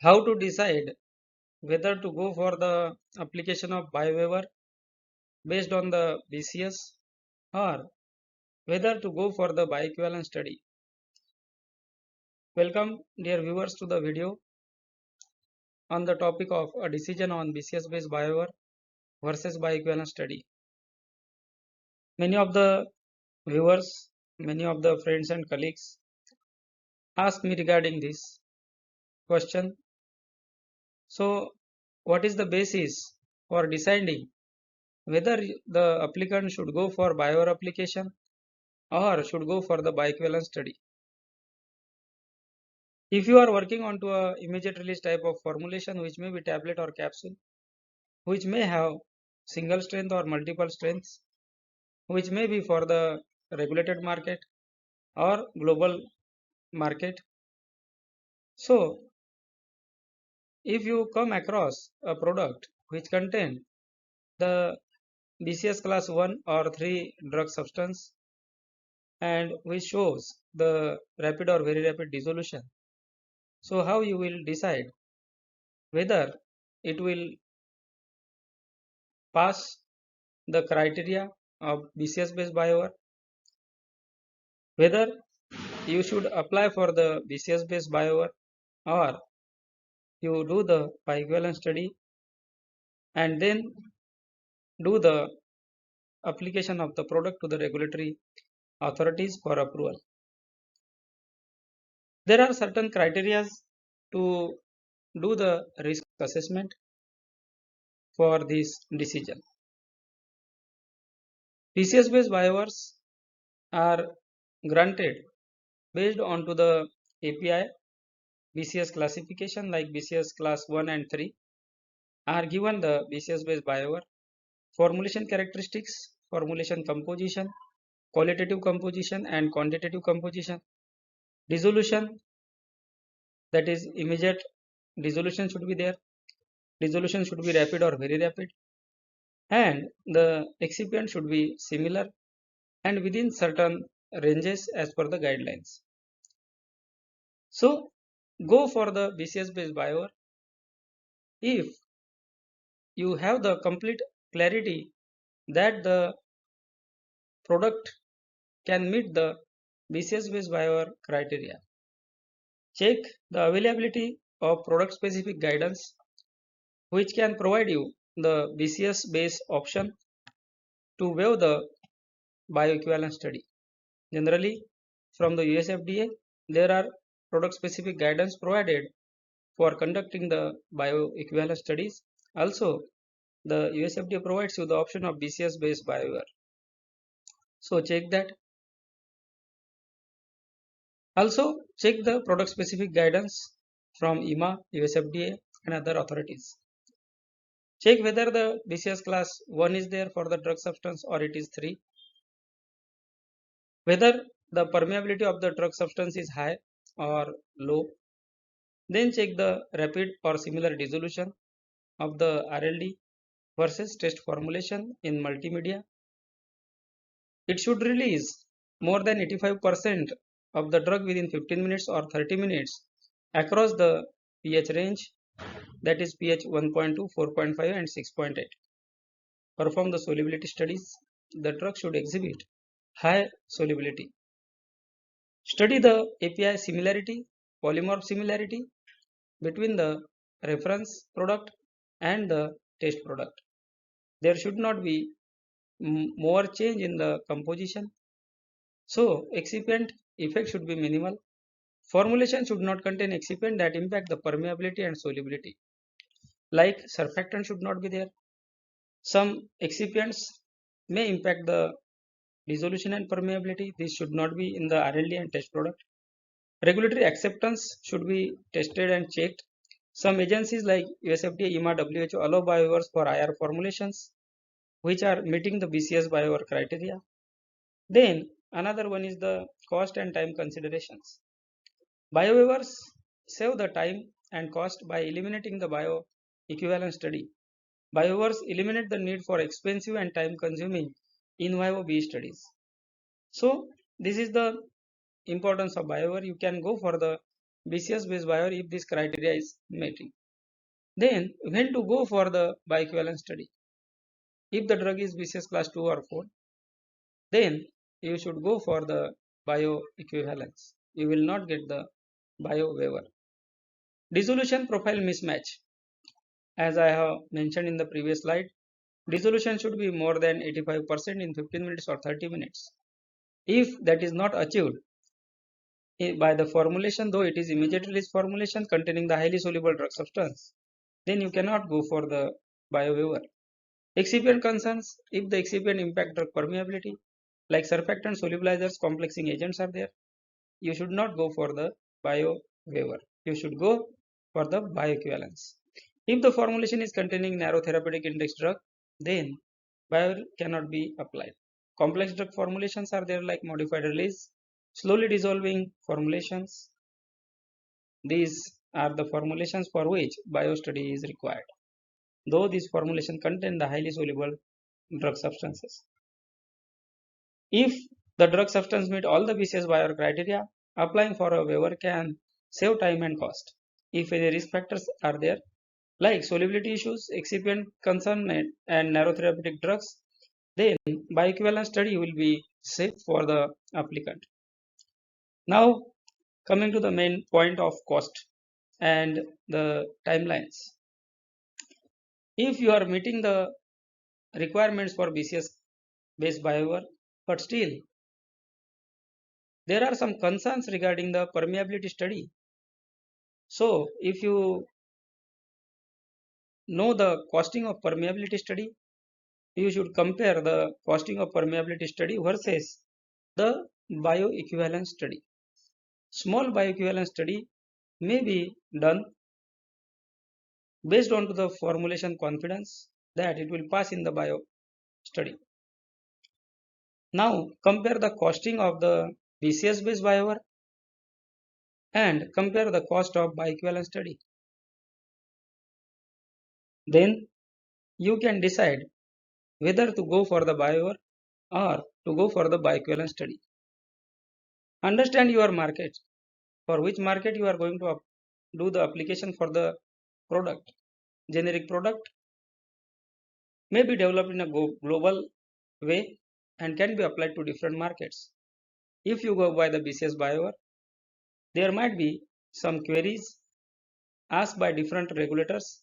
How to decide whether to go for the application of Biowaiver based on the BCS or whether to go for the bioequivalence study. Welcome dear viewers to the video on the topic of a decision on BCS based Biowaiver versus bioequivalence study. Many of the viewers, many of the friends and colleagues asked me regarding this question. So what is the basis for deciding whether the applicant should go for Biowaiver application or should go for the bioequivalence study? If you are working onto a immediate release type of formulation which may be tablet or capsule, which may have single strength or multiple strengths, which may be for the regulated market or global market. So if you come across a product which contain the BCS class 1 or 3 drug substance and which shows the rapid or very rapid dissolution, so how you will decide whether it will pass the criteria of BCS based Biowaiver, whether you should apply for the BCS based Biowaiver or you do the bioequivalence study and then do the application of the product to the regulatory authorities for approval. There are certain criteria to do the risk assessment for this decision. BCS based Biowaivers are granted based on to the API BCS classification like BCS class 1 and 3 are given the BCS based Biowaiver formulation characteristics, formulation composition, qualitative composition and quantitative composition, dissolution, that is immediate dissolution should be there, dissolution should be rapid or very rapid, and the excipient should be similar and within certain ranges as per the guidelines. So go for the BCS based Biowaiver if you have the complete clarity that the product can meet the BCS based Biowaiver criteria. Check the availability of product specific guidance which can provide you the BCS based option to waive the bioequivalence study. Generally, from the US FDA, there are product specific guidance provided for conducting the bioequivalence studies. Also, the US FDA provides you the option of BCS based Biowaiver. So check that. Also check the product specific guidance from EMA, US FDA and other authorities. Check whether the BCS class 1 is there for the drug substance or it is 3. Whether the permeability of the drug substance is high or low. Then check the rapid or similar dissolution of the RLD versus test formulation in multimedia. It should release more than 85% of the drug within 15 minutes or 30 minutes across the pH range, that is pH 1.2, 4.5 and 6.8. Perform the solubility studies. The drug should exhibit high solubility. Study the API similarity, polymorph similarity between the reference product and the test product. There should not be more change in the composition. So excipient effect should be minimal. Formulation should not contain excipient that impact the permeability and solubility. Like surfactant should not be there. Some excipients may impact the dissolution and permeability. This should not be in the RLD and test product. Regulatory acceptance should be tested and checked. Some agencies like US FDA, EMA, WHO allow biowaivers for IR formulations which are meeting the BCS Biowaiver criteria. Then another one is the cost and time considerations. Biowaivers save the time and cost by eliminating the bioequivalence study. Biowaivers eliminate the need for expensive and time consuming in vivo BE studies. So this is the importance of Biowaiver. You can go for the BCS based Biowaiver if this criteria is met. Then when to go for the bioequivalence study? If the drug is BCS class 2 or 4, then you should go for the bioequivalence. You will not get the Biowaiver. Dissolution profile mismatch. As I have mentioned in the previous slide, dissolution should be more than 85% in 15 minutes or 30 minutes. If that is not achieved by the formulation, though it is immediate release formulation containing the highly soluble drug substance, then you cannot go for the Biowaiver. Excipient concerns, if the excipient impact drug permeability, like surfactant solubilizers, complexing agents are there, you should not go for the Biowaiver. You should go for the bioequivalence. If the formulation is containing narrow therapeutic index drug, then Biowaiver cannot be applied. Complex drug formulations are there like modified release, slowly dissolving formulations. These are the formulations for which bio study is required, though these formulations contain the highly soluble drug substances. If the drug substance meet all the BCS Biowaiver criteria, applying for a waiver can save time and cost. If any risk factors are there, like solubility issues, excipient concern, and narrow therapeutic drugs, then bioequivalence study will be safe for the applicant. Now, coming to the main point of cost and the timelines. If you are meeting the requirements for BCS based Biowaiver, but still there are some concerns regarding the permeability study. So, if you know the costing of permeability study, you should compare the costing of permeability study versus the bioequivalence study. Small bioequivalence study may be done based on to the formulation confidence that it will pass in the bio study. Now compare the costing of the BCS based Biowaiver and compare the cost of bioequivalence study. Then you can decide whether to go for the Biowaiver or to go for the bioequivalence study. Understand your market, for which market you are going to do the application for the product. Generic product may be developed in a global way and can be applied to different markets. If you go by the BCS Biowaiver, there might be some queries asked by different regulators,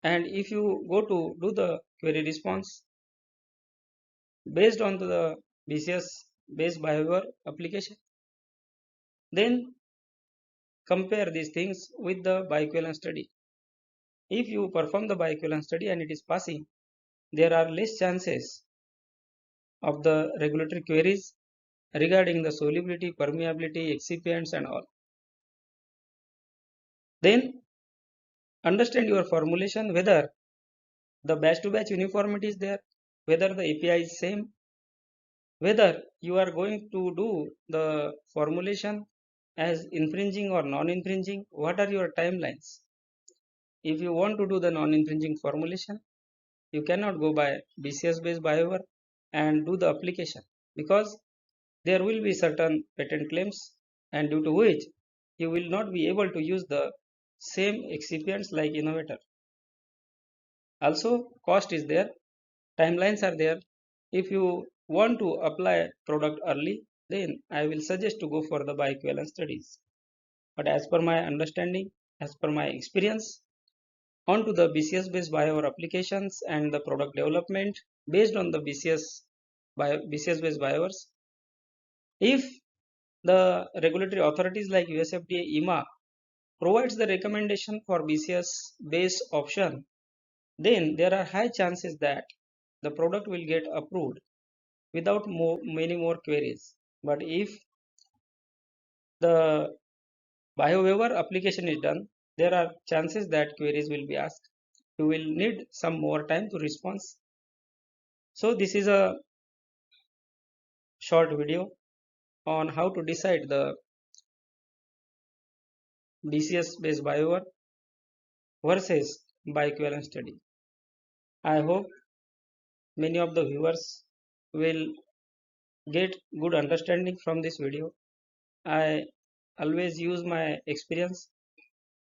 and if you go to do the query response based on the BCS based Biowaiver application, then compare these things with the bioequivalence study. If you perform the bioequivalence study and it is passing, there are less chances of the regulatory queries regarding the solubility, permeability, excipients and all. Then understand your formulation, whether the batch to batch uniformity is there, whether the API is same, whether you are going to do the formulation as infringing or non-infringing, what are your timelines. If you want to do the non-infringing formulation, you cannot go by BCS based Biowaiver and do the application, because there will be certain patent claims, and due to which you will not be able to use the same excipients like innovator. Also cost is there, timelines are there. If you want to apply product early, then I will suggest to go for the bioequivalence studies. But as per my understanding, as per my experience, onto the BCS based Biowaiver applications and the product development based on the BCS based Biowaivers, if the regulatory authorities like USFDA, EMA provides the recommendation for BCS based option, then there are high chances that the product will get approved without many more queries. But if the Biowaiver application is done, there are chances that queries will be asked. You will need some more time to respond. So this is a short video on how to decide the BCS based Biowaiver versus bioequivalence study. I hope many of the viewers will get good understanding from this video. I always use my experience,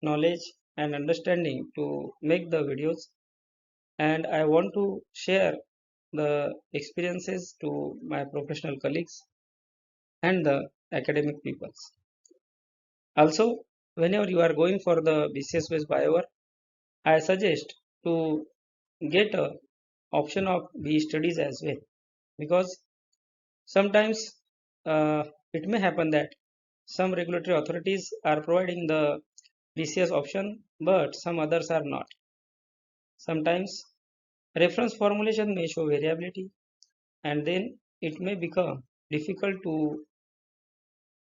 knowledge and understanding to make the videos, and I want to share the experiences to my professional colleagues and the academic peoples. Also, whenever you are going for the BCS based Bioequivalence, I suggest to get a option of B studies as well, because sometimes it may happen that some regulatory authorities are providing the BCS option, but some others are not. Sometimes reference formulation may show variability, and then it may become difficult to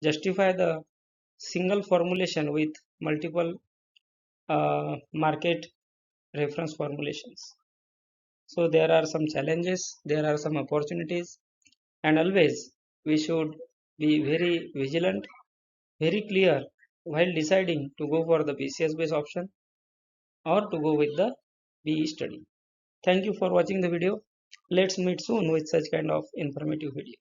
justify the single formulation with multiple market reference formulations. So there are some challenges, there are some opportunities, and always we should be very vigilant, very clear while deciding to go for the BCS based option or to go with the BE study. Thank you for watching the video. Let's meet soon with such kind of informative video.